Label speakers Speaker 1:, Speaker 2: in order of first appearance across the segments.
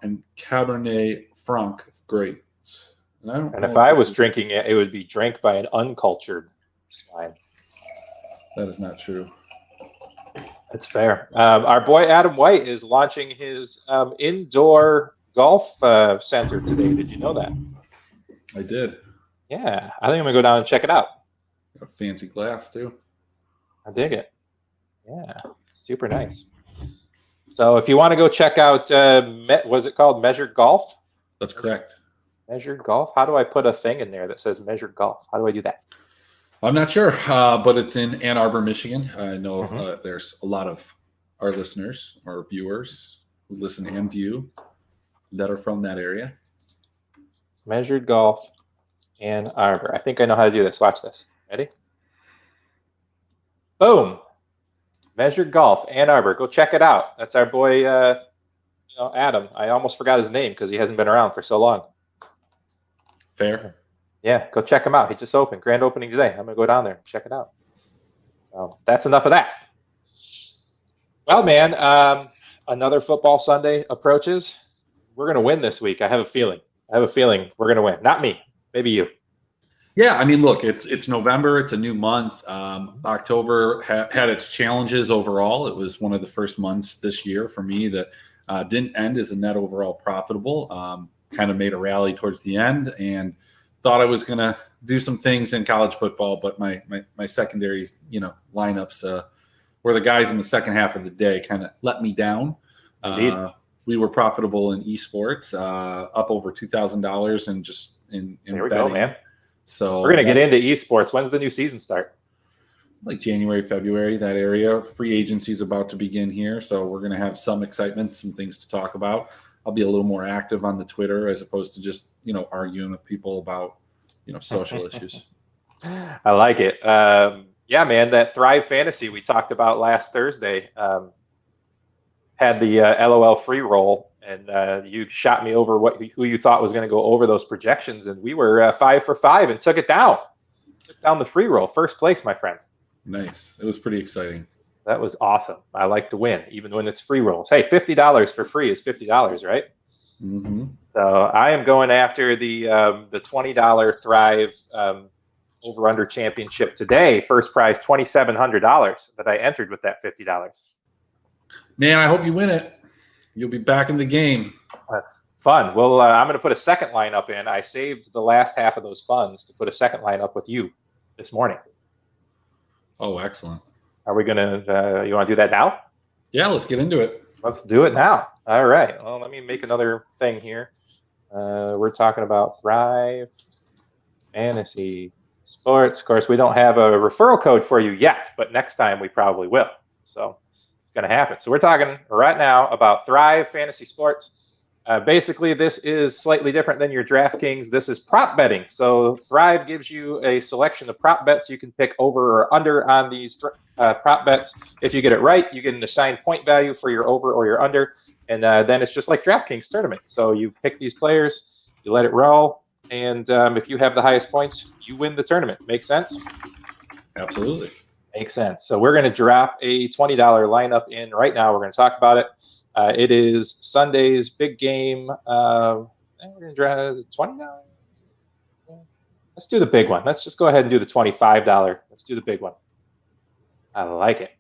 Speaker 1: and Cabernet Franc great.
Speaker 2: And if I was drinking it, it would be drank by an uncultured swine.
Speaker 1: That is not true.
Speaker 2: That's fair. Our boy Adam White is launching his indoor golf center today. Did you know that?
Speaker 1: I did.
Speaker 2: Yeah, I think I'm going to go down and check it out.
Speaker 1: Got a fancy glass, too.
Speaker 2: I dig it. Yeah, super nice. So if you want to go check out, was it called Measured Golf?
Speaker 1: That's correct.
Speaker 2: Measured Golf? How do I put a thing in there that says Measured Golf? How do I do that?
Speaker 1: I'm not sure, but it's in Ann Arbor, Michigan. I know there's a lot of our listeners or viewers who listen and view that are from that area.
Speaker 2: Measured Golf, Ann Arbor. I think I know how to do this. Watch this. Ready? Boom. Measured Golf, Ann Arbor. Go check it out. That's our boy, Adam. I almost forgot his name because he hasn't been around for so long.
Speaker 1: Fair.
Speaker 2: Yeah, go check him out. He just opened. Grand opening today. I'm going to go down there and check it out. So that's enough of that. Well, man, another football Sunday approaches. We're going to win this week. I have a feeling we're going to win. Not me. Maybe you.
Speaker 1: Yeah, I mean, look, it's November. It's a new month. October had its challenges overall. It was one of the first months this year for me that didn't end as a net overall profitable. Kind of made a rally towards the end and thought I was going to do some things in college football, but my secondary, lineups where the guys in the second half of the day kind of let me down. We were profitable in esports, up over $2,000 and just in
Speaker 2: there we
Speaker 1: betting.
Speaker 2: Go, man.
Speaker 1: So
Speaker 2: we're going to get into esports. When's the new season start?
Speaker 1: Like January, February, that area. Free agency is about to begin here. So we're going to have some excitement, some things to talk about. I'll be a little more active on the Twitter as opposed to just, arguing with people about, social issues.
Speaker 2: I like it. Yeah, man, that Thrive Fantasy we talked about last Thursday had the LOL free roll, and you shot me over who you thought was going to go over those projections, and we were 5 for 5 and took it down. Took down the free roll. First place, my friend.
Speaker 1: Nice. It was pretty exciting.
Speaker 2: That was awesome. I like to win, even when it's free rolls. Hey, $50 for free is $50, right?
Speaker 1: Mm-hmm.
Speaker 2: So I am going after the $20 Thrive over-under championship today. First prize, $2,700 that I entered with that $50.
Speaker 1: Man, I hope you win it. You'll be back in the game.
Speaker 2: That's fun. Well, I'm going to put a second lineup in. I saved the last half of those funds to put a second lineup with you this morning.
Speaker 1: Oh, excellent.
Speaker 2: Are we going to, you want to do that now?
Speaker 1: Yeah, let's get into it.
Speaker 2: Let's do it now. All right. Well, let me make another thing here. We're talking about Thrive Fantasy Sports. Of course, we don't have a referral code for you yet, but next time we probably will. So it's going to happen. So we're talking right now about Thrive Fantasy Sports. Basically, this is slightly different than your DraftKings. This is prop betting. So Thrive gives you a selection of prop bets you can pick over or under on these prop bets. If you get it right, you get an assigned point value for your over or your under. And then it's just like DraftKings tournament. So you pick these players, you let it roll, and if you have the highest points, you win the tournament. Make sense?
Speaker 1: Absolutely.
Speaker 2: Makes sense. So we're going to drop a $20 lineup in right now. We're going to talk about it. It is Sunday's big game. We're going to draw $20. Let's do the big one. Let's just go ahead and do the $25. Let's do the big one. I like it.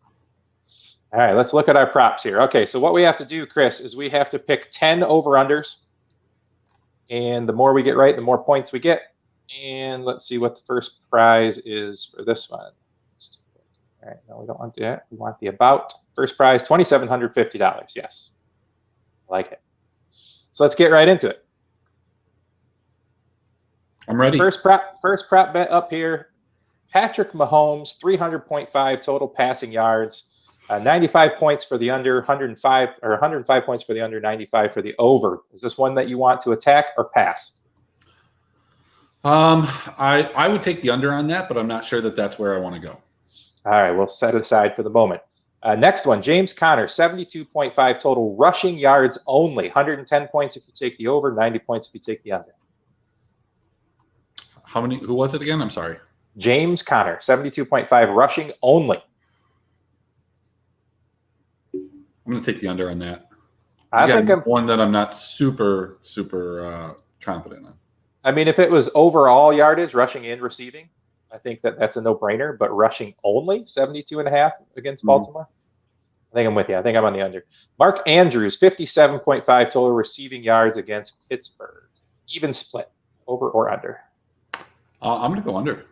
Speaker 2: All right, let's look at our props here. Okay, so what we have to do, Chris, is we have to pick 10 over-unders. And the more we get right, the more points we get. And let's see what the first prize is for this one. All right, no, we don't want that. We want the about. First prize, $2,750. Yes. I like it. So let's get right into it.
Speaker 1: I'm ready.
Speaker 2: First prop bet up here. Patrick Mahomes, 300.5 total passing yards. 95 points for the under, 105 points for the under, 95 for the over. Is this one that you want to attack or pass?
Speaker 1: I would take the under on that, but I'm not sure that that's where I want to go.
Speaker 2: All right, we'll set it aside for the moment. Next one, James Conner, 72.5 total rushing yards only. 110 points if you take the over, 90 points if you take the under.
Speaker 1: Who was it again? I'm sorry.
Speaker 2: James Conner, 72.5 rushing only.
Speaker 1: I'm going to take the under on that. one that I'm not super confident in.
Speaker 2: I mean, if it was overall yardage, rushing and receiving, I think that's a no-brainer. But rushing only 72.5 against Baltimore, I think I'm with you. I think I'm on the under. Mark Andrews, 57.5 total receiving yards against Pittsburgh. Even split, over or under?
Speaker 1: I'm going to go under.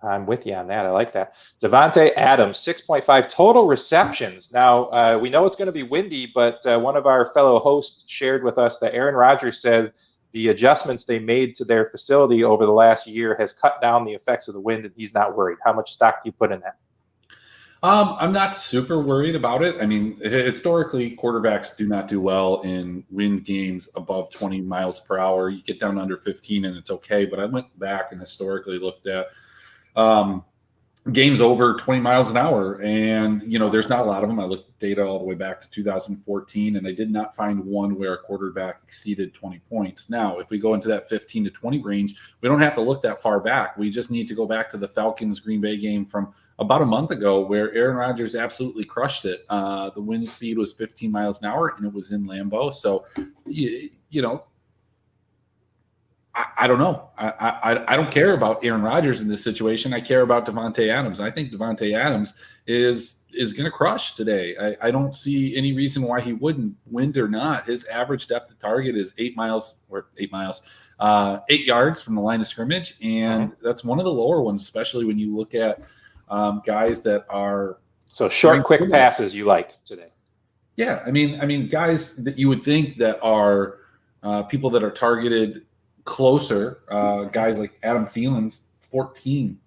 Speaker 2: I'm with you on that. I like that. Devontae Adams, 6.5 total receptions. Now, we know it's going to be windy, but one of our fellow hosts shared with us that Aaron Rodgers said the adjustments they made to their facility over the last year has cut down the effects of the wind, and he's not worried. How much stock do you put in that?
Speaker 1: I'm not super worried about it. I mean, historically, quarterbacks do not do well in wind games above 20 miles per hour. You get down under 15 and it's okay. But I went back and historically looked at games over 20 miles an hour. And, there's not a lot of them. I looked at data all the way back to 2014, and I did not find one where a quarterback exceeded 20 points. Now, if we go into that 15 to 20 range, we don't have to look that far back. We just need to go back to the Falcons-Green Bay game from about a month ago where Aaron Rodgers absolutely crushed it. The wind speed was 15 miles an hour, and it was in Lambeau. So, I don't know. I don't care about Aaron Rodgers in this situation. I care about Devontae Adams. I think Devontae Adams is going to crush today. I don't see any reason why he wouldn't, wind or not. His average depth of target is 8 yards from the line of scrimmage, and that's one of the lower ones, especially when you look at guys that are
Speaker 2: short, quick passes you like today.
Speaker 1: Yeah, I mean, guys that you would think that are people that are targeted closer, guys like Adam Thielen's 14,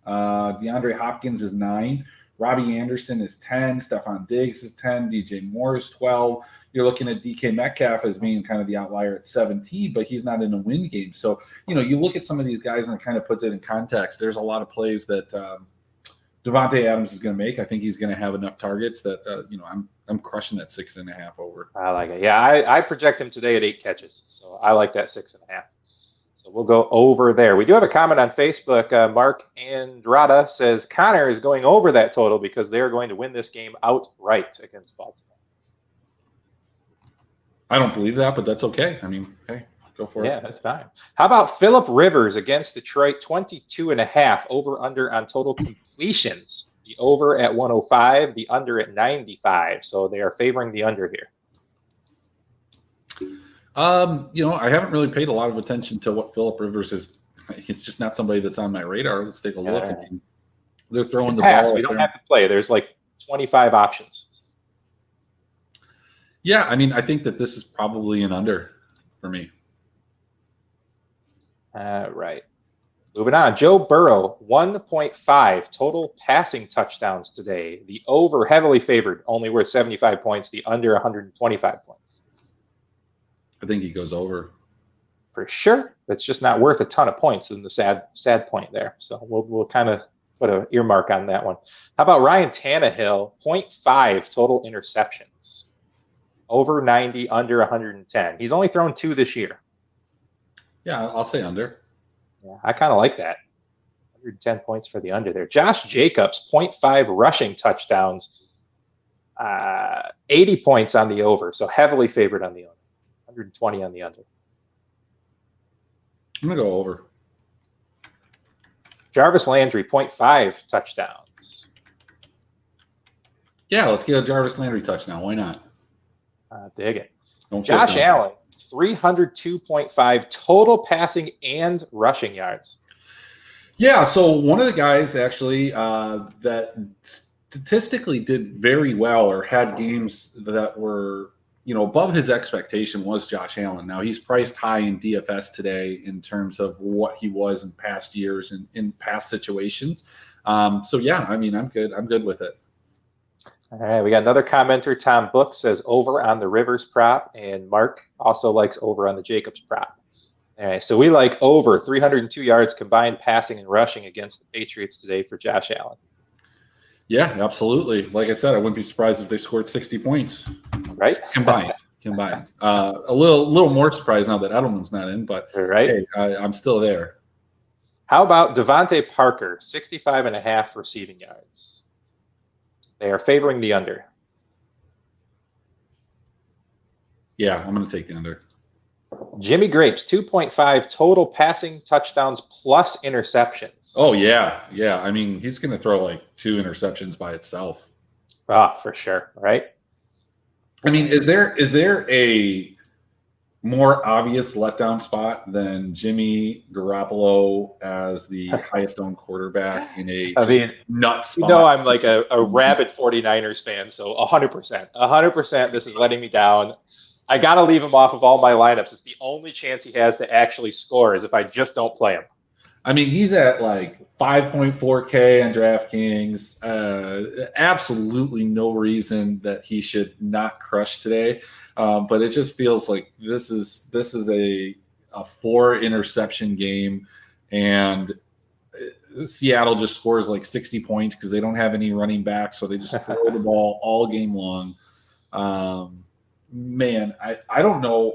Speaker 1: DeAndre Hopkins is 9, Robbie Anderson is 10, Stephon Diggs is 10, DJ Moore is 12. You're looking at DK Metcalf as being kind of the outlier at 17, but he's not in a win game. So, you look at some of these guys and it kind of puts it in context. There's a lot of plays that Devontae Adams is going to make. I think he's going to have enough targets that, I'm crushing that 6.5 over.
Speaker 2: I like it. Yeah, I project him today at 8 catches. So I like that 6.5. So we'll go over there. We do have a comment on Facebook. Mark Andrada says Connor is going over that total because they're going to win this game outright against Baltimore.
Speaker 1: I don't believe that, but that's okay. I mean, hey, go for it.
Speaker 2: Yeah, that's fine. How about Phillip Rivers against Detroit, 22.5 over under on total completions? The over at 105, the under at 95. So they are favoring the under here.
Speaker 1: I haven't really paid a lot of attention to what Phillip Rivers is. He's just not somebody that's on my radar. Let's take a look. I mean, they're throwing the ball.
Speaker 2: We don't have to play. There's like 25 options.
Speaker 1: Yeah, I mean, I think that this is probably an under for me.
Speaker 2: Right. Moving on. Joe Burrow, 1.5 total passing touchdowns today. The over heavily favored, only worth 75 points. The under 125 points.
Speaker 1: I think he goes over.
Speaker 2: For sure. It's just not worth a ton of points in the sad point there. So we'll kind of put an earmark on that one. How about Ryan Tannehill, 0.5 total interceptions. Over 90, under 110. He's only thrown 2 this year.
Speaker 1: Yeah, I'll say under.
Speaker 2: Yeah, I kind of like that. 110 points for the under there. Josh Jacobs, 0.5 rushing touchdowns. 80 points on the over. So heavily favored on the over. 120 on the under.
Speaker 1: I'm going to go over.
Speaker 2: Jarvis Landry, 0.5 touchdowns.
Speaker 1: Yeah, let's get a Jarvis Landry touchdown. Why not?
Speaker 2: Dig it. Josh Allen, 302.5 total passing and rushing yards.
Speaker 1: Yeah, so one of the guys actually that statistically did very well or had games that were above his expectation was Josh Allen. Now he's priced high in DFS today in terms of what he was in past years and in past situations. So yeah, I mean, I'm good. I'm good with it.
Speaker 2: All right, we got another commenter. Tom Book says over on the Rivers prop, and Mark also likes over on the Jacobs prop. All right, so we like over 302 yards combined passing and rushing against the Patriots today for Josh Allen.
Speaker 1: Yeah, absolutely. Like I said, I wouldn't be surprised if they scored 60 points.
Speaker 2: Right?
Speaker 1: Combined. A little more surprised now that Edelman's not in, but
Speaker 2: right.
Speaker 1: Hey, I'm still there.
Speaker 2: How about Devontae Parker, 65.5 receiving yards? They are favoring the under.
Speaker 1: Yeah, I'm going to take the under.
Speaker 2: Jimmy Grapes, 2.5 total passing touchdowns plus interceptions.
Speaker 1: Oh, yeah. Yeah. I mean, he's going to throw like 2 interceptions by itself.
Speaker 2: For sure. Right.
Speaker 1: I mean, is there a more obvious letdown spot than Jimmy Garoppolo as the highest owned quarterback in a nuts spot?
Speaker 2: I'm like a rabid 49ers fan, so 100%. 100% this is letting me down. I got to leave him off of all my lineups. It's the only chance he has to actually score is if I just don't play him.
Speaker 1: I mean, he's at like 5.4K on DraftKings. Absolutely no reason that he should not crush today. But it just feels like this is a 4 interception game, and Seattle just scores like 60 points because they don't have any running backs, so they just throw the ball all game long. Man, I don't know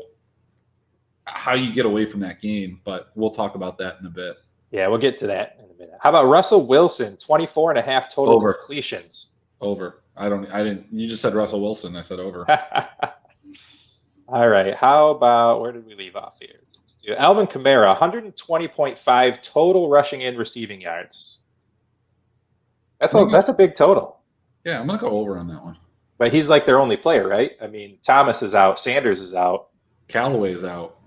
Speaker 1: how you get away from that game, but we'll talk about that in a bit.
Speaker 2: Yeah, we'll get to that in a minute. How about Russell Wilson, 24.5 total completions?
Speaker 1: Over. I didn't. You just said Russell Wilson. I said over.
Speaker 2: All right. How about, where did we leave off here? Alvin Kamara, 120.5 total rushing in receiving yards. That's a big total.
Speaker 1: Yeah, I'm going to go over on that one.
Speaker 2: But he's like their only player, right? I mean, Thomas is out. Sanders is out.
Speaker 1: Callaway is out.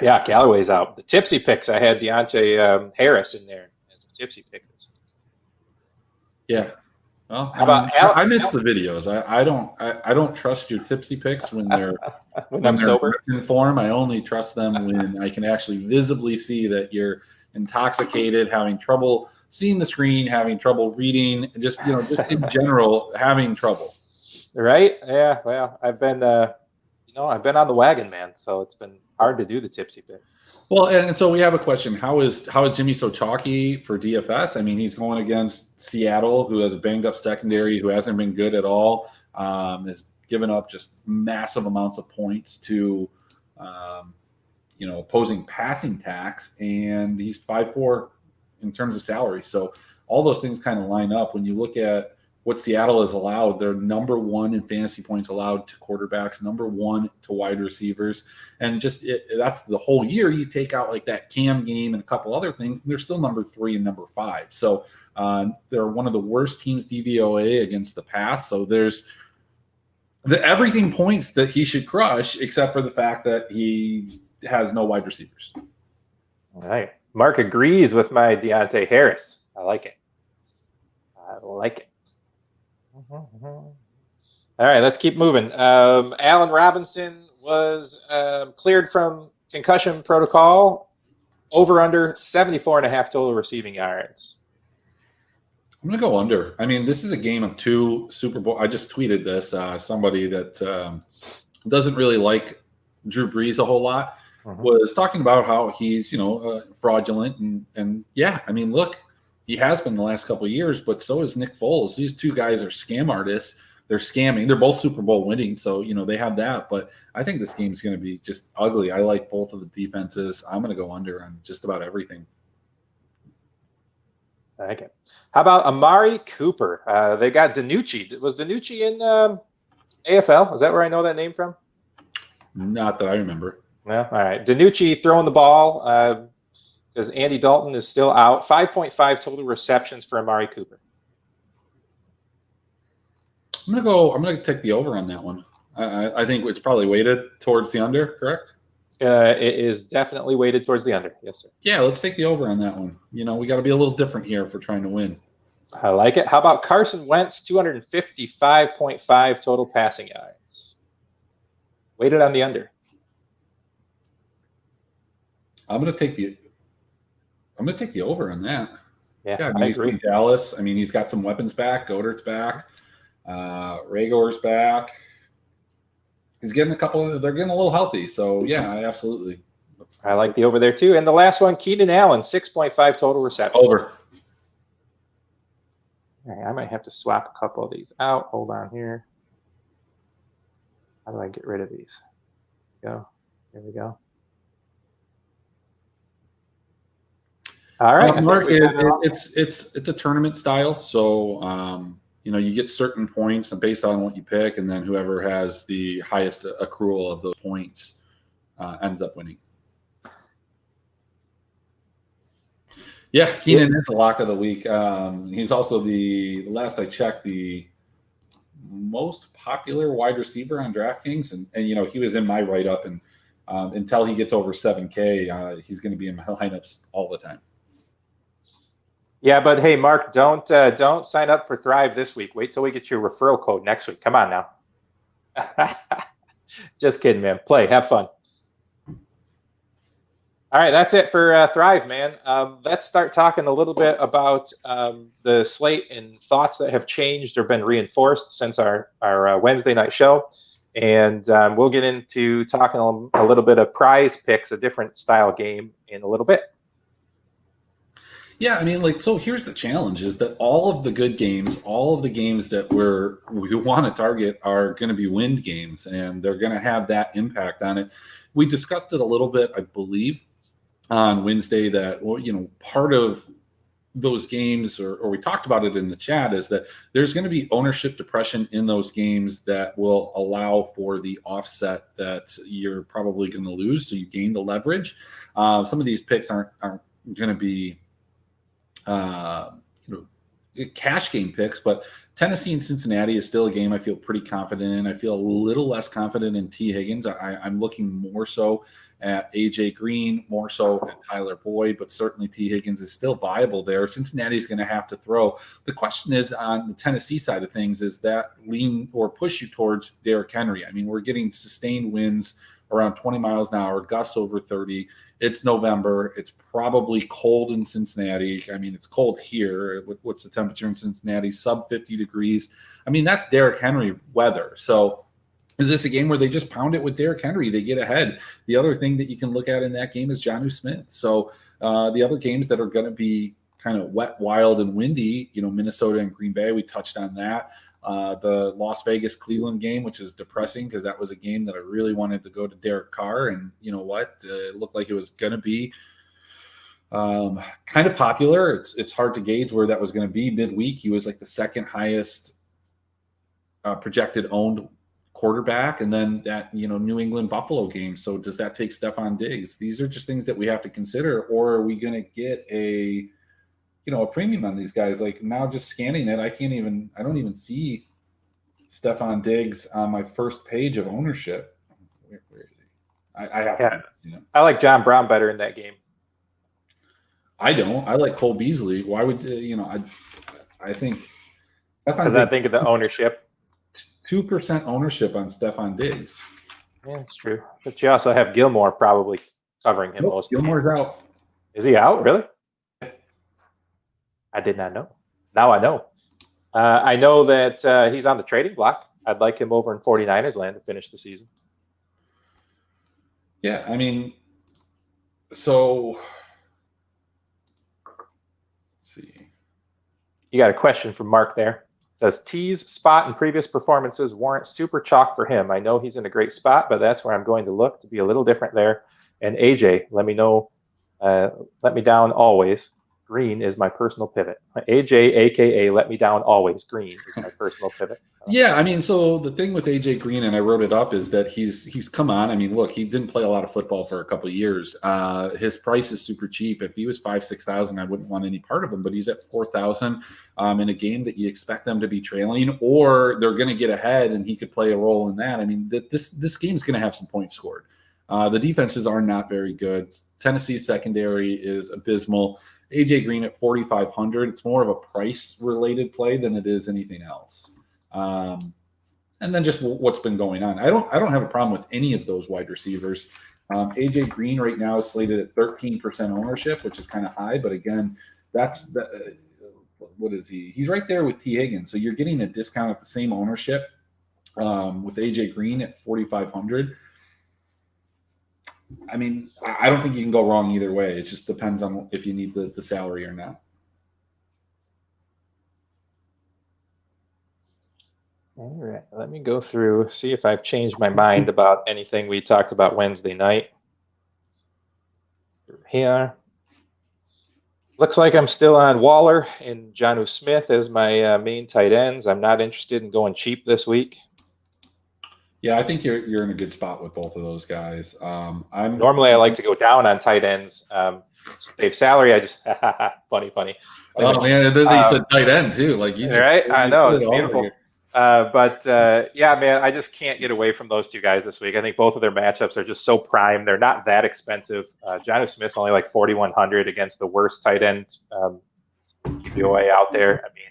Speaker 2: Yeah, Callaway's out. The tipsy picks, I had Deontay Harris in there as a tipsy pick this week.
Speaker 1: Yeah. Well, I miss the videos. I don't trust your tipsy picks when they're
Speaker 2: when I'm sober.
Speaker 1: In form. I only trust them when I can actually visibly see that you're intoxicated, having trouble seeing the screen, having trouble reading, just in general having trouble.
Speaker 2: Right? Yeah. Well, I've been on the wagon, man. So it's been hard to do the tipsy picks.
Speaker 1: Well, and so we have a question. How is Jimmy so chalky for DFS? I mean, he's going against Seattle, who has a banged up secondary, who hasn't been good at all, has given up just massive amounts of points to, opposing passing attacks, and he's 5'4" in terms of salary. So all those things kind of line up. When you look at what Seattle has allowed, they're number 1 in fantasy points allowed to quarterbacks, number 1 to wide receivers. And that's the whole year. You take out like that Cam game and a couple other things, and they're still number 3 and number 5. So they're one of the worst teams DVOA against the pass. So there's everything points that he should crush, except for the fact that he has no wide receivers.
Speaker 2: All right. Mark agrees with my Deontay Harris. I like it. All right, let's keep moving. Allen Robinson was cleared from concussion protocol. Over under 74.5 total receiving yards.
Speaker 1: I'm going to go under. I mean, this is a game of 2 Super Bowl. I just tweeted this. Somebody that doesn't really like Drew Brees a whole lot was talking about how he's, fraudulent. And yeah, I mean, look, he has been the last couple of years, but so is Nick Foles. These 2 guys are scam artists. They're scamming. They're both Super Bowl winning, so they have that. But I think this game's going to be just ugly. I like both of the defenses. I'm going to go under on just about everything.
Speaker 2: Okay. How about Amari Cooper? They got DiNucci. Was DiNucci in AFL? Is that where I know that name from?
Speaker 1: Not that I remember.
Speaker 2: Yeah. All right. DiNucci throwing the ball because Andy Dalton is still out. 5.5 total receptions for Amari Cooper.
Speaker 1: I'm gonna take the over on that one. I think it's probably weighted towards the under, correct?
Speaker 2: It is definitely weighted towards the under. Yes, sir.
Speaker 1: Yeah, let's take the over on that one. We got to be a little different here if we're trying to win.
Speaker 2: I like it. How about Carson Wentz, 255.5 total passing yards? Weighted on the under.
Speaker 1: I'm gonna take the over on that.
Speaker 2: Yeah, I agree.
Speaker 1: Dallas. I mean, he's got some weapons back. Godert's back. Rager's back. He's getting they're getting a little healthy. So yeah, absolutely.
Speaker 2: I like the over there too. And the last one, Keenan Allen, 6.5 total receptions.
Speaker 1: Over.
Speaker 2: All right, I might have to swap a couple of these out. Hold on here. How do I get rid of these? There we go. All right.
Speaker 1: Mark, it's a tournament style, so you get certain points based on what you pick, and then whoever has the highest accrual of those points ends up winning. Yeah, Keenan is the lock of the week. He's also the last I checked, the most popular wide receiver on DraftKings, and he was in my write-up, and until he gets over 7K, he's going to be in my lineups all the time.
Speaker 2: Yeah, but hey, Mark, don't sign up for Thrive this week. Wait till we get your referral code next week. Come on now. Just kidding, man. Play, have fun. All right, that's it for Thrive, man. Let's start talking a little bit about the slate and thoughts that have changed or been reinforced since our Wednesday night show. And we'll get into talking a little bit of PrizePicks, a different style game, in a little bit.
Speaker 1: Yeah, I mean, so here's the challenge: is that all of the good games, all of the games that we want to target, are going to be wind games, and they're going to have that impact on it. We discussed it a little bit, I believe, on Wednesday, that part of those games, or we talked about it in the chat, is that there's going to be ownership depression in those games that will allow for the offset that you're probably going to lose, so you gain the leverage. Some of these picks aren't going to be cash game picks, but Tennessee and Cincinnati is still a game I feel pretty confident in. I feel a little less confident in T. Higgins. I'm looking more so at AJ Green, more so at Tyler Boyd, but certainly T. Higgins is still viable there. Cincinnati's going to have to throw. The question is, on the Tennessee side of things, is that lean or push you towards Derrick Henry? I mean, we're getting sustained winds around 20 miles an hour, gusts over 30. It's November. It's probably cold in Cincinnati. I mean, it's cold here. What's the temperature in Cincinnati? Sub 50 degrees. I mean, that's Derrick Henry weather. So is this a game where they just pound it with Derrick Henry? They get ahead. The other thing that you can look at in that game is Jonnu Smith. So the other games that are going to be kind of wet, wild, and windy, Minnesota and Green Bay, we touched on that. The Las Vegas Cleveland game, which is depressing because that was a game that I really wanted to go to Derek Carr, and you know what, it looked like it was going to be kind of popular. It's hard to gauge where that was going to be. Midweek, he was like the second highest projected owned quarterback, and then that New England Buffalo game. So does that take Stephon Diggs? These are just things that we have to consider, or are we going to get a premium on these guys? Like, now just scanning it, I don't even see Stephon Diggs on my first page of ownership. Where is he? I have to.
Speaker 2: I like John Brown better in that game.
Speaker 1: I don't. I like Cole Beasley. Why would I think
Speaker 2: because I think of the ownership.
Speaker 1: 2% ownership on Stephon Diggs.
Speaker 2: Yeah, that's true. But you also have Gilmore probably covering him most.
Speaker 1: Gilmore's out.
Speaker 2: Is he out? Really? I did not know. Now I know. I know that he's on the trading block. I'd like him over in 49ers land to finish the season.
Speaker 1: Yeah, I mean, so let's see.
Speaker 2: You got a question from Mark there. Does T's spot and previous performances warrant super chalk for him? I know he's in a great spot, but that's where I'm going to look to be a little different there. And AJ, let me know. Let me down always. Green is my personal pivot. AJ, aka let me down always. Green is my personal pivot.
Speaker 1: Yeah, I mean, so the thing with AJ Green, and I wrote it up, is that he's come on. I mean, look, he didn't play a lot of football for a couple of years. His price is super cheap. If he was 5,000-6,000, I wouldn't want any part of him. But he's at 4,000 in a game that you expect them to be trailing, or they're going to get ahead, and he could play a role in that. I mean, this game's going to have some points scored. The defenses are not very good. Tennessee's secondary is abysmal. AJ Green at 4,500. It's more of a price-related play than it is anything else. And then just what's been going on. I don't have a problem with any of those wide receivers. AJ Green right now is slated at 13% ownership, which is kind of high. But again, that's what is he? He's right there with T. Higgins. So you're getting a discount at the same ownership with AJ Green at 4,500. I mean, I don't think you can go wrong either way. It just depends on if you need the salary or not.
Speaker 2: All right, let me go through, see if I've changed my mind about anything we talked about Wednesday night. Here. Looks like I'm still on Waller and Jonnu Smith as my main tight ends. I'm not interested in going cheap this week.
Speaker 1: Yeah, I think you're in a good spot with both of those guys.
Speaker 2: Normally I like to go down on tight ends. Save salary. I just funny.
Speaker 1: Oh man, and then you said tight end too. Like you just
Speaker 2: right. I know,
Speaker 1: put
Speaker 2: it's
Speaker 1: it all
Speaker 2: beautiful.
Speaker 1: here.
Speaker 2: But yeah, man, I just can't get away from those two guys this week. I think both of their matchups are just so prime. They're not that expensive. Jonnu Smith's only like 4,100 against the worst tight end DVOA out there. I mean,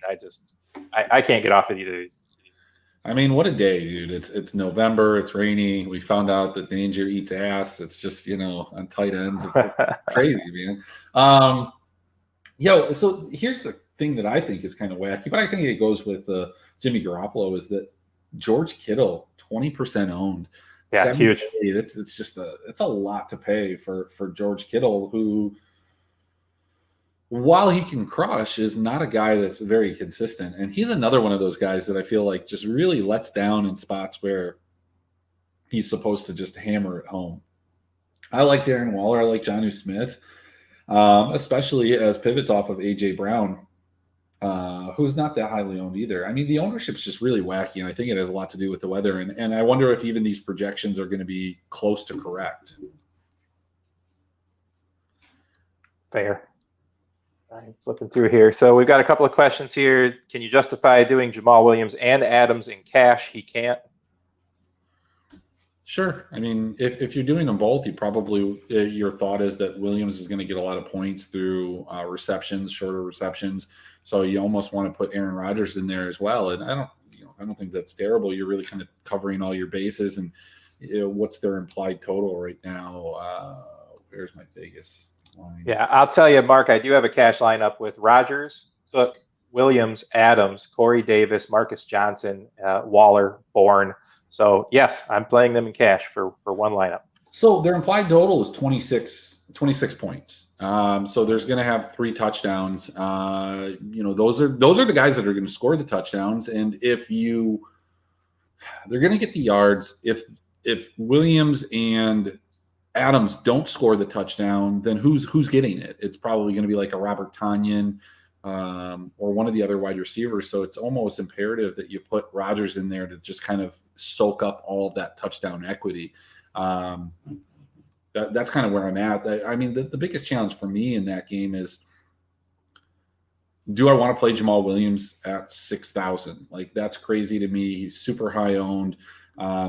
Speaker 2: I can't get off of either of these.
Speaker 1: I mean, what a day, dude! It's November. It's rainy. We found out that Danger eats ass. It's just on tight ends. It's crazy, man. So here's the thing that I think is kind of wacky, but I think it goes with Jimmy Garoppolo is that George Kittle 20% owned.
Speaker 2: Yeah, it's huge.
Speaker 1: It's just it's a lot to pay for George Kittle, who, while he can crush, is not a guy that's very consistent. And he's another one of those guys that I feel like just really lets down in spots where he's supposed to just hammer it home. I like Darren Waller. I like Jonnu Smith, especially as pivots off of A.J. Brown, who's not that highly owned either. I mean, the ownership's just really wacky, and I think it has a lot to do with the weather. And I wonder if even these projections are going to be close to correct.
Speaker 2: Fair. All right, flipping through here. So we've got a couple of questions here. Can you justify doing Jamal Williams and Adams in cash? He can't.
Speaker 1: Sure. I mean, if you're doing them both, you probably your thought is that Williams is going to get a lot of points through receptions, shorter receptions. So you almost want to put Aaron Rodgers in there as well. And I don't think that's terrible. You're really kind of covering all your bases. And what's their implied total right now? Where's my Vegas line?
Speaker 2: Yeah, I'll tell you, Mark, I do have a cash lineup with Rodgers, Cook, Williams, Adams, Corey Davis, Marcus Johnson, Waller, Bourne. So yes, I'm playing them in cash for one lineup.
Speaker 1: So their implied total is 26 points. So there's going to have 3 touchdowns. Those are the guys that are going to score the touchdowns. And they're going to get the yards. If Williams and Adams don't score the touchdown, then who's getting it? It's probably going to be like a Robert Tonyan or one of the other wide receivers. So it's almost imperative that you put Rodgers in there to just kind of soak up all of that touchdown equity. That's kind of where I'm at. I mean, the biggest challenge for me in that game is, do I want to play Jamal Williams at 6,000? Like, that's crazy to me. He's super high owned.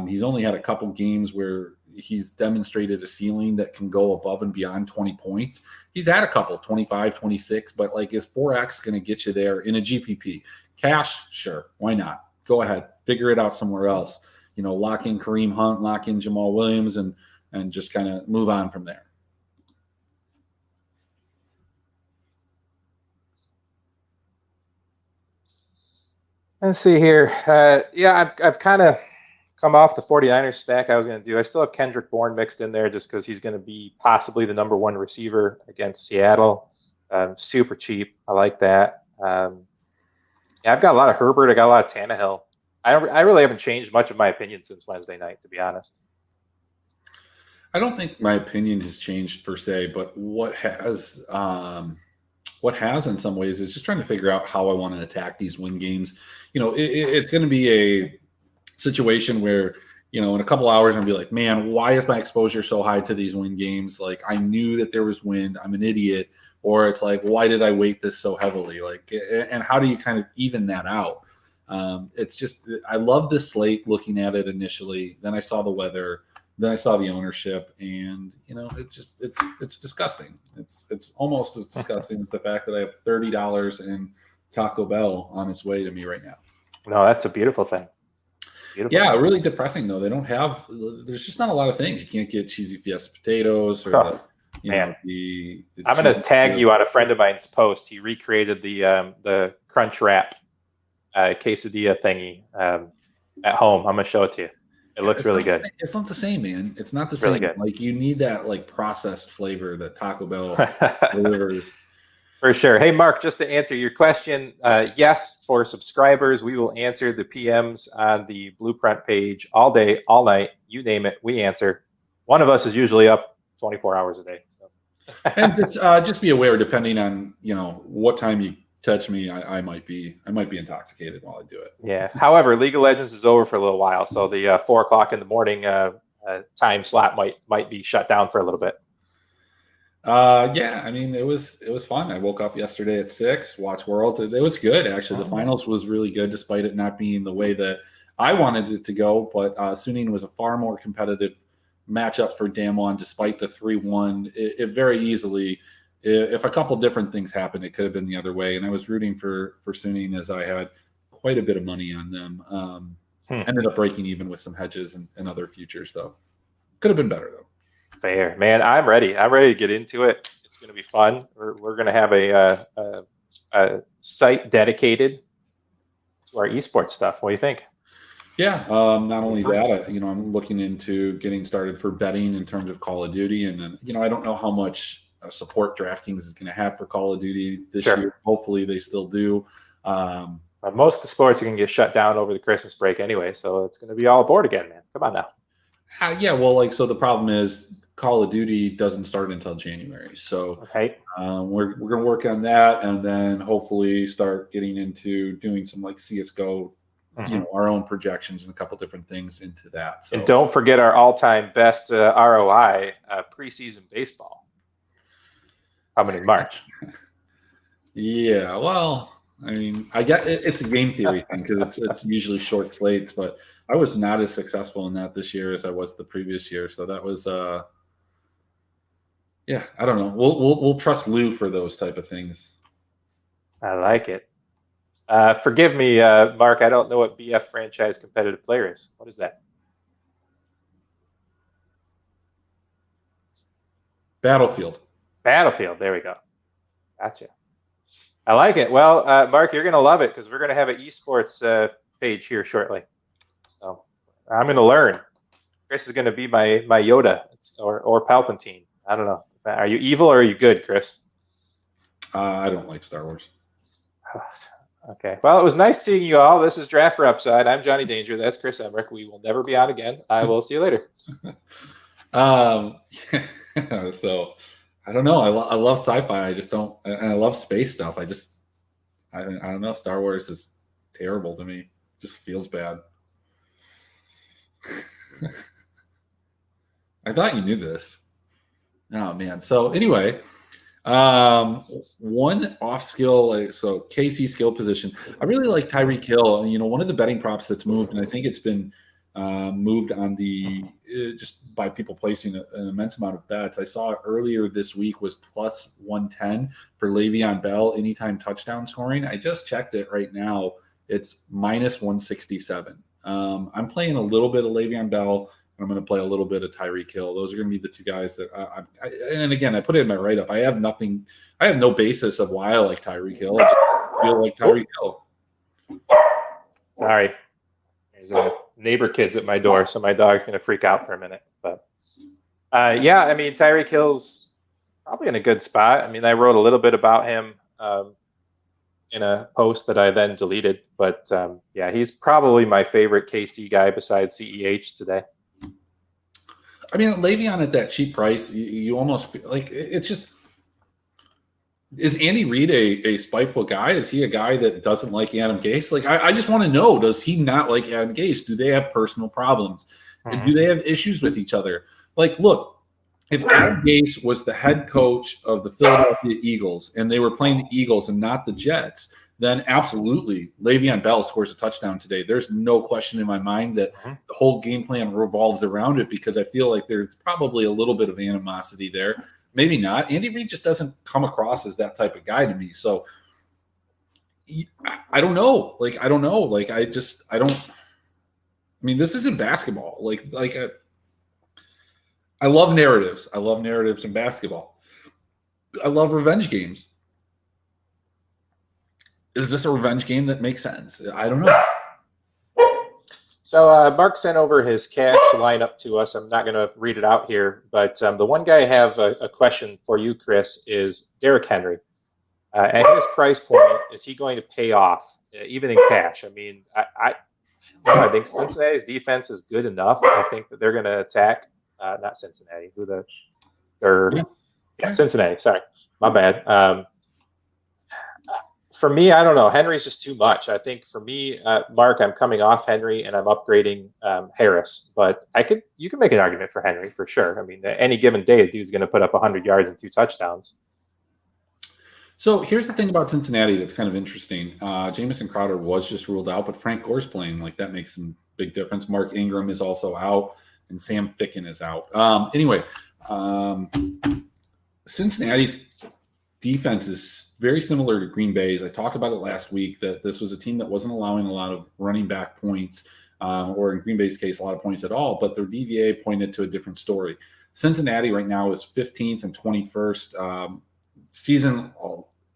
Speaker 1: He's only had a couple games where he's demonstrated a ceiling that can go above and beyond 20 points. He's had a couple, 25, 26, but like, is 4X going to get you there in a GPP? Cash, sure. Why not? Go ahead. Figure it out somewhere else. Lock in Kareem Hunt, lock in Jamal Williams, and just kind of move on from there.
Speaker 2: Let's see here. I've kind of come off the 49ers stack I was going to do. I still have Kendrick Bourne mixed in there just because he's going to be possibly the number 1 receiver against Seattle. Super cheap. I like that. I've got a lot of Herbert. I got a lot of Tannehill. I really haven't changed much of my opinion since Wednesday night, to be honest.
Speaker 1: I don't think my opinion has changed per se, but what has in some ways is just trying to figure out how I want to attack these win games. It's going to be a situation where, in a couple hours, I'm going to be like, man, why is my exposure so high to these win games? Like, I knew that there was wind. I'm an idiot. Or it's like, why did I weight this so heavily? Like, and how do you kind of even that out? It's just, I love this slate looking at it initially. Then I saw the weather. Then I saw the ownership, and it's disgusting. It's almost as disgusting as the fact that I have $30 in Taco Bell on its way to me right now.
Speaker 2: No, that's a beautiful thing. Beautiful.
Speaker 1: Yeah, really depressing though. They don't have. There's just not a lot of things. You can't get cheesy Fiesta potatoes or
Speaker 2: I'm going to tag you on a friend of mine's post. He recreated the Crunch Wrap quesadilla thingy at home. I'm going to show it to you. It looks really good.
Speaker 1: It's not the same, man. It's not the same.
Speaker 2: Really good.
Speaker 1: Like, you need that like processed flavor that Taco Bell delivers.
Speaker 2: For sure. Hey, Mark, just to answer your question, yes, for subscribers, we will answer the PMs on the Blueprint page all day, all night. You name it, we answer. One of us is usually up 24 hours a day. So.
Speaker 1: And just be aware, depending on what time you touch me, I might be intoxicated while I do it.
Speaker 2: Yeah. However, League of Legends is over for a little while, so the 4:00 in the morning time slot might be shut down for a little bit.
Speaker 1: Yeah, I mean it was fun. I woke up yesterday at 6, watched Worlds. It was good actually. The finals was really good, despite it not being the way that I wanted it to go. But Suning was a far more competitive matchup for Damwon, despite the 3-1. It very easily, if a couple different things happened, it could have been the other way. And I was rooting for Suning, as I had quite a bit of money on them. Ended up breaking even with some hedges and other futures, though. Could have been better though.
Speaker 2: Fair, man. I'm ready. I'm ready to get into it. It's going to be fun. We're going to have a site dedicated to our esports stuff. What do you think?
Speaker 1: Yeah. Not only that, I'm looking into getting started for betting in terms of Call of Duty, and then I don't know how much support DraftKings is going to have for Call of Duty this year. Hopefully, they still do.
Speaker 2: Most of the sports are going to get shut down over the Christmas break anyway, so it's going to be all aboard again, man. Come on now.
Speaker 1: Yeah. Well, so the problem is Call of Duty doesn't start until January. So we're going to work on that, and then hopefully start getting into doing some like CSGO, our own projections and a couple different things into that. So.
Speaker 2: And don't forget our all-time best ROI, preseason baseball, coming in March.
Speaker 1: Yeah, well, I mean, I get it's a game theory thing because it's usually short slates, but I was not as successful in that this year as I was the previous year. So that was yeah, I don't know. We'll trust Lou for those type of things.
Speaker 2: I like it. Forgive me, Mark. I don't know what BF franchise competitive player is. What is that?
Speaker 1: Battlefield.
Speaker 2: There we go. Gotcha. I like it. Well, Mark, you're going to love it because we're going to have an esports page here shortly. So I'm going to learn. Chris is going to be my Yoda or Palpatine. I don't know. Are you evil or are you good, Chris?
Speaker 1: I don't like Star Wars.
Speaker 2: Okay. Well, it was nice seeing you all. This is Draft for Upside. I'm Jonny Danger. That's Chris Emmerich. We will never be on again. I will see you later.
Speaker 1: So I don't know. I love sci-fi. I just don't. And I love space stuff. I don't know. Star Wars is terrible to me. It just feels bad. I thought you knew this. Oh man. So anyway, one off skill. So KC skill position. I really like Tyreek Hill. One of the betting props that's moved, and I think it's been moved on the just by people placing an immense amount of bets. I saw earlier this week was plus 110 for Le'Veon Bell anytime touchdown scoring. I just checked it right now. It's minus 167. I'm playing a little bit of Le'Veon Bell. I'm going to play a little bit of Tyreek Hill. Those are going to be the two guys that and again, I put it in my write-up. I have no basis of why I like Tyreek Hill. I just feel like Tyreek Hill.
Speaker 2: Sorry. There's a neighbor kids at my door, so my dog's going to freak out for a minute. But yeah, I mean, Tyreek Hill's probably in a good spot. I mean, I wrote a little bit about him in a post that I then deleted. But yeah, he's probably my favorite KC guy besides CEH today.
Speaker 1: I mean, Le'Veon at that cheap price, you almost feel like it's just. Is Andy Reid a spiteful guy? Is he a guy that doesn't like Adam Gase? Like, I just want to know, does he not like Adam Gase? Do they have personal problems? And do they have issues with each other? Like, look, if Adam Gase was the head coach of the Philadelphia Eagles and they were playing the Eagles and not the Jets, then absolutely Le'Veon Bell scores a touchdown today. There's no question in my mind that the whole game plan revolves around it because I feel like there's probably a little bit of animosity there. Maybe not. Andy Reid just doesn't come across as that type of guy to me. So I don't know. I don't know. I mean, this isn't basketball. I love narratives. I love narratives in basketball. I love revenge games. Is this a revenge game that makes sense? I don't know.
Speaker 2: So Mark sent over his cash lineup to us. I'm not going to read it out here, but the one guy I have a question for you, Chris, is Derrick Henry. At his price point, is he going to pay off, even in cash? I mean, I think Cincinnati's defense is good enough. I think that they're going to attack, not Cincinnati, Yeah, Cincinnati. Sorry, my bad. For me, I don't know. Henry's just too much. I think for me, Mark, I'm coming off Henry and I'm upgrading Harris. But you can make an argument for Henry for sure. I mean, any given day, the dude's going to put up 100 yards and 2 touchdowns.
Speaker 1: So here's the thing about Cincinnati that's kind of interesting. Jamison Crowder was just ruled out, but Frank Gore's playing. Like, that makes some big difference. Mark Ingram is also out, and Sam Ficken is out. Cincinnati's defense is very similar to Green Bay's. I talked about it last week that this was a team that wasn't allowing a lot of running back points, or in Green Bay's case, a lot of points at all, but their DVA pointed to a different story. Cincinnati right now is 15th and 21st season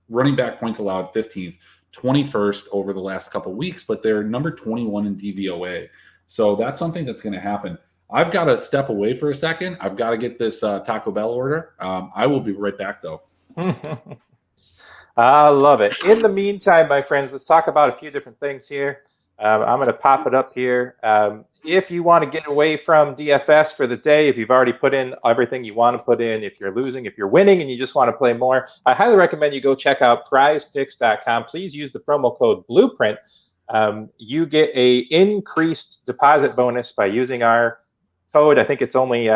Speaker 1: running back points allowed, 15th, 21st over the last couple of weeks, but they're number 21 in DVOA. So that's something that's going to happen. I've got to step away for a second. I've got to get this Taco Bell order. I will be right back, though.
Speaker 2: I love it. In the meantime, my friends, let's talk about a few different things here. I'm going to pop it up here. If you want to get away from DFS for the day, if you've already put in everything you want to put in, if you're losing, if you're winning, and you just want to play more, I highly recommend you go check out PrizePicks.com. Please use the promo code Blueprint. You get a increased deposit bonus by using our code. I think it's only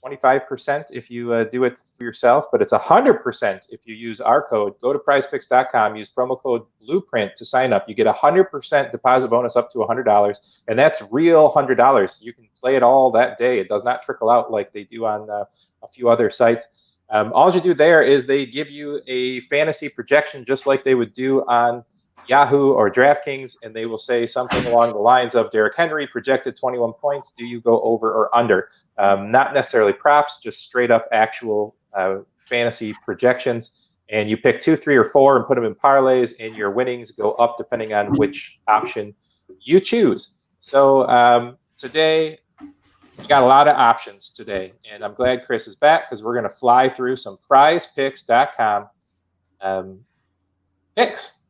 Speaker 2: 25% if you do it for yourself, but it's 100% if you use our code. Go to prizepicks.com, use promo code Blueprint to sign up. You get 100% deposit bonus up to $100, and that's real $100. You can play it all that day. It does not trickle out like they do on a few other sites. All you do there is they give you a fantasy projection just like they would do on Yahoo or DraftKings, and they will say something along the lines of Derrick Henry projected 21 points. Do you go over or under? Not necessarily props, just straight up actual fantasy projections. And you pick 2, 3, or 4 and put them in parlays, and your winnings go up depending on which option you choose. So today, we got a lot of options today, and I'm glad Chris is back because we're going to fly through some PrizePicks.com picks.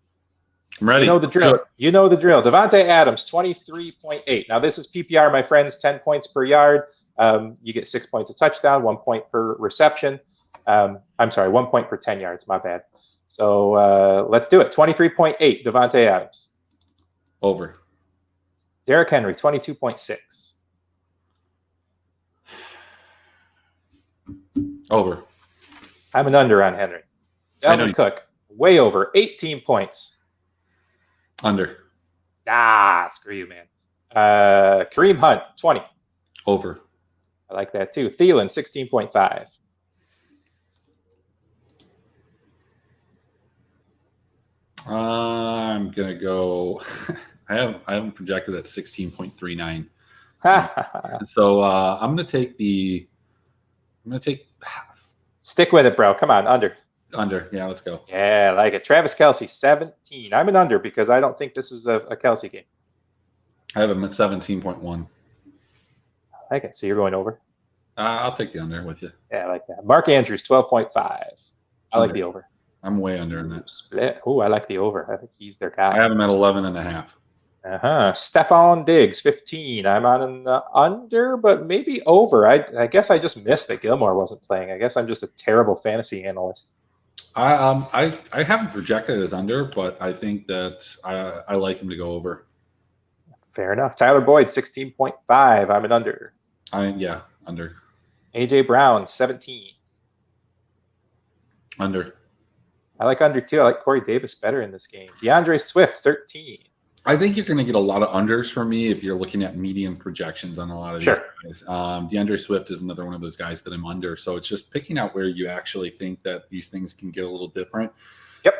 Speaker 1: I'm ready.
Speaker 2: You know the drill. Sure. You know the drill. Devontae Adams, 23.8. Now, this is PPR, my friends, 10 points per yard. You get 6 points a touchdown, 1 point per reception. I'm sorry, 1 point per 10 yards. My bad. So let's do it. 23.8, Devontae Adams.
Speaker 1: Over.
Speaker 2: Derrick Henry, 22.6.
Speaker 1: Over.
Speaker 2: I'm an under on Henry. Dalvin Cook, way over, 18 points.
Speaker 1: Under.
Speaker 2: Screw you, man. Kareem Hunt, 20.
Speaker 1: Over.
Speaker 2: I like that too. Thielen, 16.5.
Speaker 1: I'm gonna go. I haven't projected at 16.39. So I'm gonna take.
Speaker 2: Stick with it, bro. Come on, under.
Speaker 1: Under, yeah, let's go.
Speaker 2: Yeah, I like it. Travis Kelce, 17. I'm an under because I don't think this is a Kelce game.
Speaker 1: I have him at 17.1.
Speaker 2: I like it. So you're going over?
Speaker 1: I'll take the under with you.
Speaker 2: Yeah, I like that. Mark Andrews, 12.5. I like the over.
Speaker 1: I'm way under in that.
Speaker 2: Split. Oh, I like the over. I think he's their guy.
Speaker 1: I have him at 11.5.
Speaker 2: Stephon Diggs, 15. I'm on an under, but maybe over. I guess I just missed that Gilmore wasn't playing. I guess I'm just a terrible fantasy analyst.
Speaker 1: I haven't projected as under, but I think that I like him to go over.
Speaker 2: Fair enough. Tyler Boyd, 16.5. I'm an under.
Speaker 1: Under.
Speaker 2: AJ Brown, 17.
Speaker 1: Under.
Speaker 2: I like under too. I like Corey Davis better in this game. DeAndre Swift, 13.
Speaker 1: I think you're going to get a lot of unders from me if you're looking at median projections on a lot of these guys. DeAndre Swift is another one of those guys that I'm under. So it's just picking out where you actually think that these things can get a little different.
Speaker 2: Yep.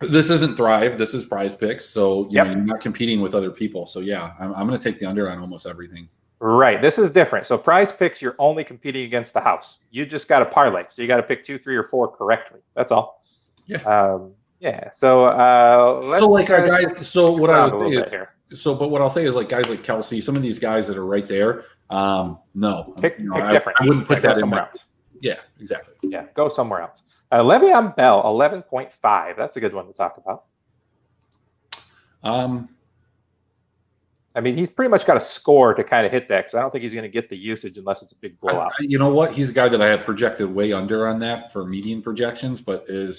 Speaker 1: This isn't Thrive. This is PrizePicks. So you're not competing with other people. So yeah, I'm going to take the under on almost everything.
Speaker 2: Right. This is different. So PrizePicks, you're only competing against the house. You just got to parlay. So you got to pick 2, 3, or 4 correctly. That's all.
Speaker 1: Yeah.
Speaker 2: Yeah. So let's.
Speaker 1: So like our guys. So what I would say is
Speaker 2: here.
Speaker 1: So, but what I'll say is like guys like Kelce, some of these guys that are right there. No,
Speaker 2: pick different.
Speaker 1: I wouldn't put that
Speaker 2: somewhere else.
Speaker 1: Yeah, exactly.
Speaker 2: Yeah, go somewhere else. Le'Veon Bell, 11.5. That's a good one to talk about. I mean, he's pretty much got a score to kind of hit that because I don't think he's going to get the usage unless it's a big blowout.
Speaker 1: You know what? He's a guy that I have projected way under on that for median projections, but
Speaker 2: you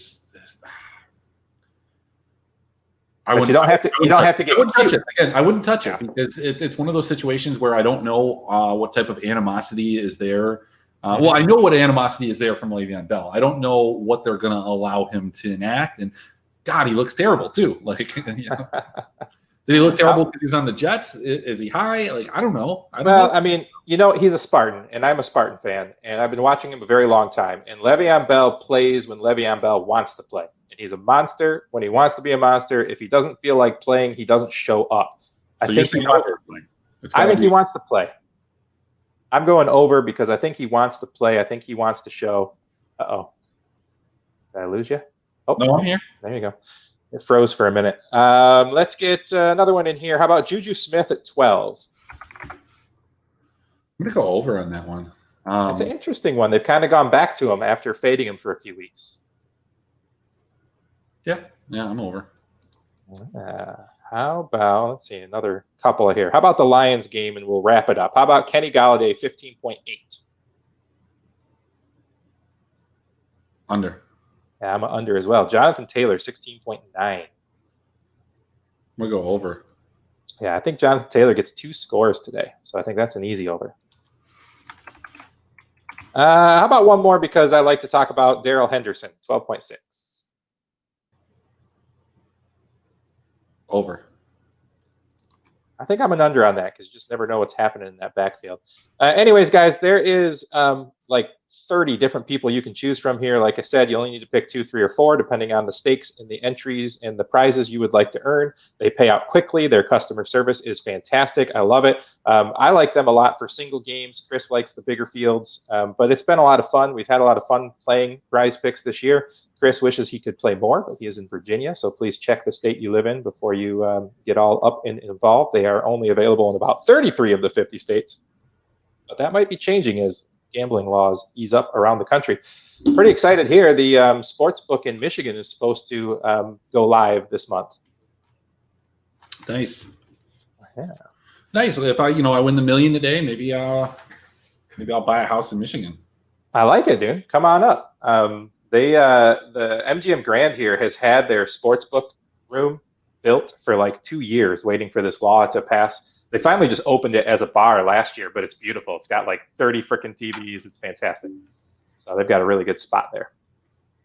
Speaker 2: don't have to. You don't have to get.
Speaker 1: I wouldn't touch it again. I wouldn't touch it because it's one of those situations where I don't know what type of animosity is there. Well, I know what animosity is there from Le'Veon Bell. I don't know what they're going to allow him to enact. And God, he looks terrible too. Like, you know. Did he look terrible because he's on the Jets? Is he high? Like, I don't know.
Speaker 2: I mean, you know, he's a Spartan, and I'm a Spartan fan, and I've been watching him a very long time. And Le'Veon Bell plays when Le'Veon Bell wants to play. And he's a monster when he wants to be a monster. If he doesn't feel like playing, he doesn't show up. I think he wants to play. I'm going over because I think he wants to play. I think he wants to show. Uh-oh. Did I lose you? Oh,
Speaker 1: no, I'm here.
Speaker 2: There you go. It froze for a minute. Let's get another one in here. How about Juju Smith at 12?
Speaker 1: I'm going to go over on that one.
Speaker 2: It's an interesting one. They've kind of gone back to him after fading him for a few weeks.
Speaker 1: Yeah, I'm over.
Speaker 2: How about, let's see, another couple here. How about the Lions game, and we'll wrap it up. How about Kenny Golladay, 15.8?
Speaker 1: Under.
Speaker 2: Yeah, I'm under as well. Jonathan Taylor, 16.9. I'm
Speaker 1: going to go over.
Speaker 2: Yeah, I think Jonathan Taylor gets 2 scores today, so I think that's an easy over. How about one more, because I like to talk about Darrell Henderson, 12.6.
Speaker 1: Over.
Speaker 2: I think I'm an under on that because you just never know what's happening in that backfield. Anyways, guys, there is like 30 different people you can choose from here. Like I said, you only need to pick 2, 3, or 4, depending on the stakes and the entries and the prizes you would like to earn. They pay out quickly. Their customer service is fantastic. I love it. I like them a lot for single games. Chris likes the bigger fields, but it's been a lot of fun. We've had a lot of fun playing PrizePicks this year. Chris wishes he could play more, but he is in Virginia, so please check the state you live in before you get all up and involved. They are only available in about 33 of the 50 states, but that might be changing as gambling laws ease up around the country. Pretty excited here. The sports book in Michigan is supposed to go live this month.
Speaker 1: Nice.
Speaker 2: Yeah.
Speaker 1: Nice. If I win the $1 million today, maybe I'll buy a house in Michigan.
Speaker 2: I like it, dude. Come on up. The MGM Grand here has had their sportsbook room built for like 2 years, waiting for this law to pass. They finally just opened it as a bar last year, but it's beautiful. It's got like 30 freaking TVs. It's fantastic. So they've got a really good spot there.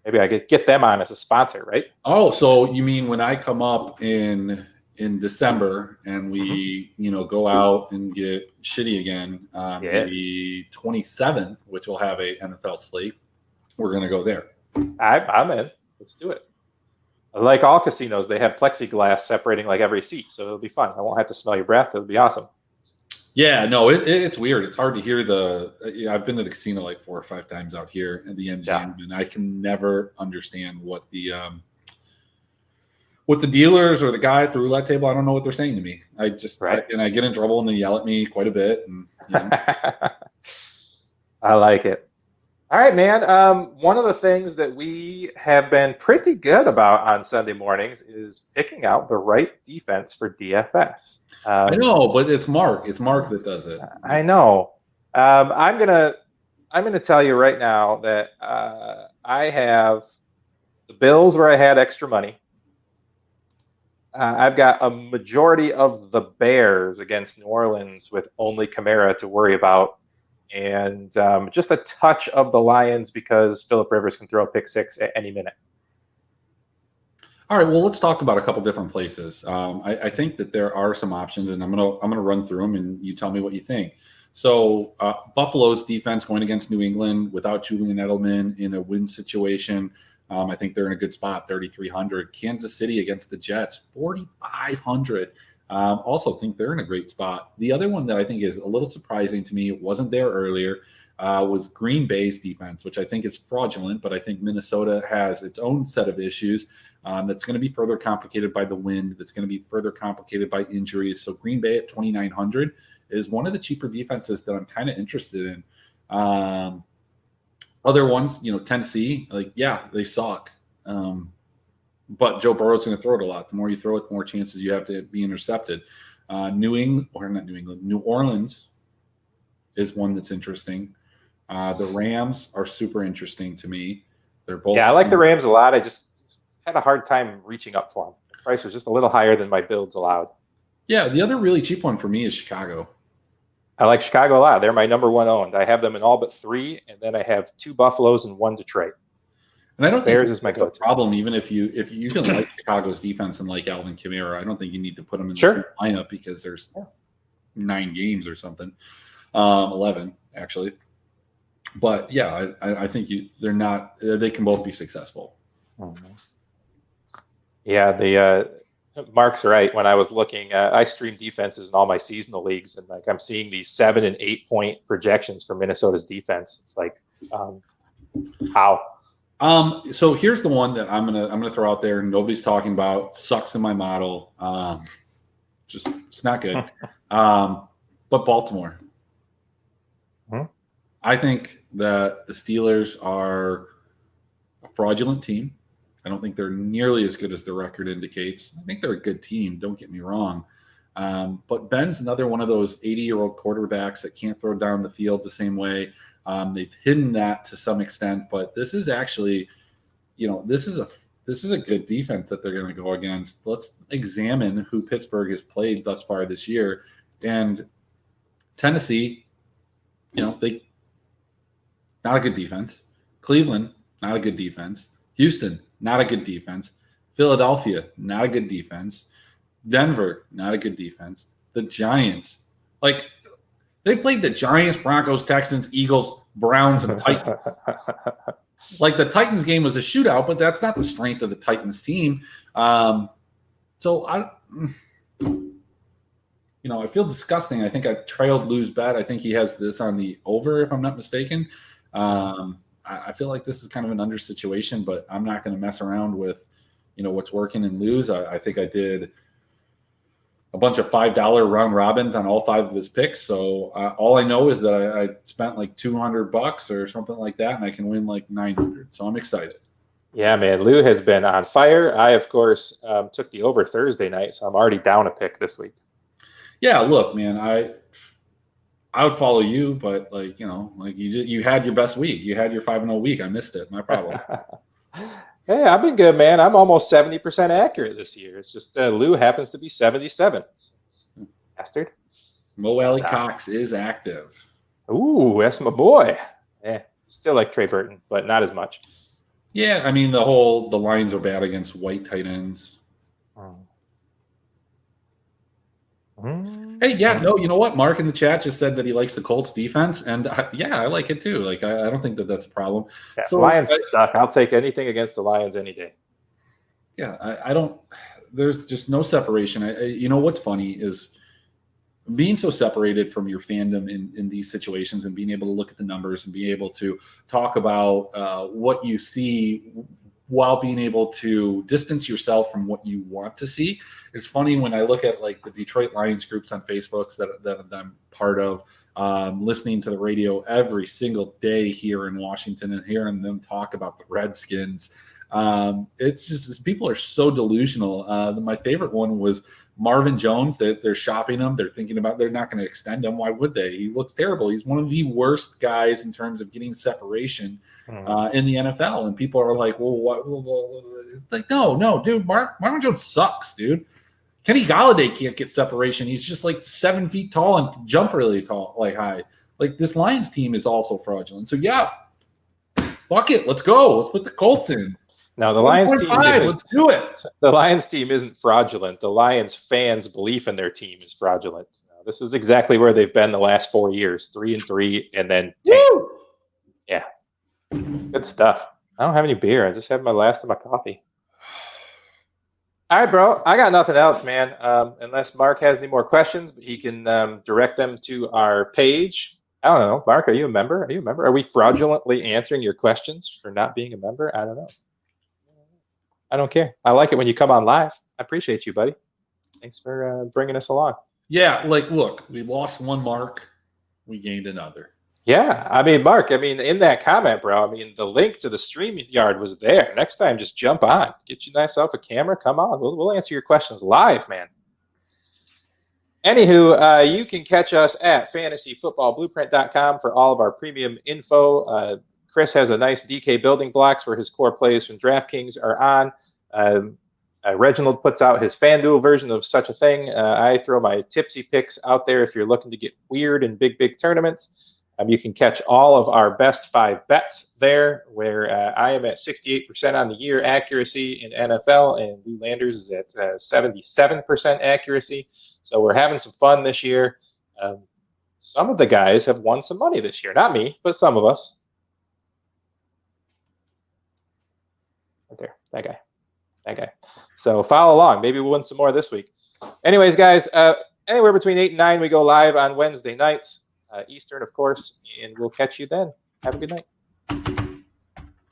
Speaker 2: Maybe I could get them on as a sponsor, right?
Speaker 1: Oh, so you mean when I come up in December and we, go out and get shitty again, maybe 27th, which will have a NFL slate, we're going to go there.
Speaker 2: I'm in. Let's do it. Like all casinos, they have plexiglass separating like every seat, so it'll be fun. I won't have to smell your breath. It'll be awesome.
Speaker 1: Yeah, no, it's weird. It's hard to hear I've been to the casino like 4 or 5 times out here at the MGM, and I can never understand what the dealers or the guy at the roulette table, I don't know what they're saying to me. I get in trouble and they yell at me quite a bit. And,
Speaker 2: I like it. All right, man. One of the things that we have been pretty good about on Sunday mornings is picking out the right defense for DFS.
Speaker 1: I know, but it's Mark. It's Mark that does it.
Speaker 2: I know. I'm gonna tell you right now that I have the Bills where I had extra money. I've got a majority of the Bears against New Orleans with only Kamara to worry about. And just a touch of the Lions because Phillip Rivers can throw a pick 6 at any minute.
Speaker 1: All right, well, let's talk about a couple different places. I think that there are some options, and I'm gonna run through them, and you tell me what you think. So Buffalo's defense going against New England without Julian Edelman in a win situation, I think they're in a good spot, 3,300. Kansas City against the Jets, 4,500. Also think they're in a great spot. The other one that I think is a little surprising to me, wasn't there earlier, was Green Bay's defense, which I think is fraudulent, but I think Minnesota has its own set of issues that's going to be further complicated by the wind, that's going to be further complicated by injuries. So Green Bay at 2,900 is one of the cheaper defenses that I'm kind of interested in. Other ones, Tennessee, they suck. But Joe Burrow's going to throw it a lot. The more you throw it, the more chances you have to be intercepted. New Orleans is one that's interesting. The Rams are super interesting to me. They're both.
Speaker 2: Yeah, I like the Rams a lot. I just had a hard time reaching up for them. The price was just a little higher than my builds allowed.
Speaker 1: Yeah, the other really cheap one for me is Chicago.
Speaker 2: I like Chicago a lot. They're my number one owned. I have them in all but 3, and then I have 2 Buffaloes and 1 Detroit.
Speaker 1: And I don't
Speaker 2: Bears
Speaker 1: think
Speaker 2: is my
Speaker 1: it's a
Speaker 2: go-to.
Speaker 1: problem, even if you can like Chicago's defense and like Alvin Kamara. I don't think you need to put them in the
Speaker 2: Sure.
Speaker 1: same lineup because there's 9 games or something, 11 actually. But yeah, I think they can both be successful.
Speaker 2: Yeah, Mark's right. When I was looking, I stream defenses in all my seasonal leagues, and like I'm seeing these 7 and 8 point projections for Minnesota's defense. It's like, how?
Speaker 1: So here's the one that I'm gonna throw out there, and nobody's talking about. Sucks in my model. It's not good. But Baltimore. I think that the Steelers are a fraudulent team. I don't think they're nearly as good as the record indicates. I think they're a good team. Don't get me wrong. But Ben's another one of those 80-year-old quarterbacks that can't throw down the field the same way. They've hidden that to some extent, but this is actually, this is a good defense that they're going to go against. Let's examine who Pittsburgh has played thus far this year. And Tennessee, they not a good defense. Cleveland, not a good defense. Houston, not a good defense. Philadelphia, not a good defense. Denver, not a good defense. The Giants, they played the Giants, Broncos, Texans, Eagles, Browns, and Titans. The Titans game was a shootout, but that's not the strength of the Titans team. So I feel disgusting. I think I trailed Lou's bet. I think he has this on the over, if I'm not mistaken. I feel like this is kind of an under situation, but I'm not going to mess around with, what's working and lose. I think I did a bunch of $5 round robins on all 5 of his picks. So all I know is that I spent like $200 or something like that, and I can win like 900. So I'm excited. Yeah, man.
Speaker 2: Lou has been on fire. I, of course, took the over Thursday night, so I'm already down a pick this week.
Speaker 1: Yeah, look, man, I would follow you, but you had your best week. You had your 5-0 week. I missed it. My problem.
Speaker 2: Hey, I've been good, man. I'm almost 70% accurate this year. It's just Lou happens to be 77. Bastard.
Speaker 1: Mo Alley Cox is active.
Speaker 2: Ooh, that's my boy. Yeah, still like Trey Burton, but not as much.
Speaker 1: Yeah, I mean the Lions are bad against white tight ends. Hey, yeah, no, you know what? Mark in the chat just said that he likes the Colts defense, and I like it too. I don't think that that's a problem.
Speaker 2: Yeah, so Lions suck. I'll take anything against the Lions any day.
Speaker 1: Yeah, I don't. There's just no separation. What's funny is being so separated from your fandom in these situations, and being able to look at the numbers and be able to talk about what you see, while being able to distance yourself from what you want to see. It's funny when I look at the Detroit Lions groups on Facebook that I'm part of, listening to the radio every single day here in Washington and hearing them talk about the Redskins. It's just people are so delusional. My favorite one was Marvin Jones. They're shopping him. They're thinking about they're not going to extend him. Why would they? He looks terrible. He's one of the worst guys in terms of getting separation in the NFL. And people are like, well, what? It's like, no, dude. Marvin Jones sucks, dude. Kenny Golladay can't get separation. He's just 7 feet tall and can jump really tall, high. This Lions team is also fraudulent. So yeah, fuck it. Let's go. Let's put the Colts in.
Speaker 2: Now the Lions team,
Speaker 1: let's do it.
Speaker 2: The Lions team isn't fraudulent. The Lions fans' belief in their team is fraudulent. Now, this is exactly where they've been the last 4 years: 3-3, and then 10. Yeah, good stuff. I don't have any beer. I just have my last of my coffee. All right, bro. I got nothing else, man. Unless Mark has any more questions, but he can direct them to our page. I don't know. Mark, are you a member? Are we fraudulently answering your questions for not being a member? I don't know. I don't care. I like it when you come on live. I appreciate you, buddy. Thanks for bringing us along.
Speaker 1: Yeah, look, we lost one Mark. We gained another.
Speaker 2: Yeah, Mark, in that comment, bro, the link to the StreamYard was there. Next time, just jump on. Get you yourself a camera. Come on. We'll answer your questions live, man. Anywho, you can catch us at fantasyfootballblueprint.com for all of our premium info. Chris has a nice DK building blocks where his core plays from DraftKings are on. Reginald puts out his FanDuel version of such a thing. I throw my tipsy picks out there if you're looking to get weird in big tournaments. You can catch all of our best 5 bets there, where I am at 68% on the year accuracy in NFL, and Lou Landers is at 77% accuracy. So we're having some fun this year. Some of the guys have won some money this year. Not me, but some of us. Right there, that guy. So follow along. Maybe we'll win some more this week. Anyways, guys, anywhere between 8 and 9, we go live on Wednesday nights. Eastern, of course, and we'll catch you then. Have a good night.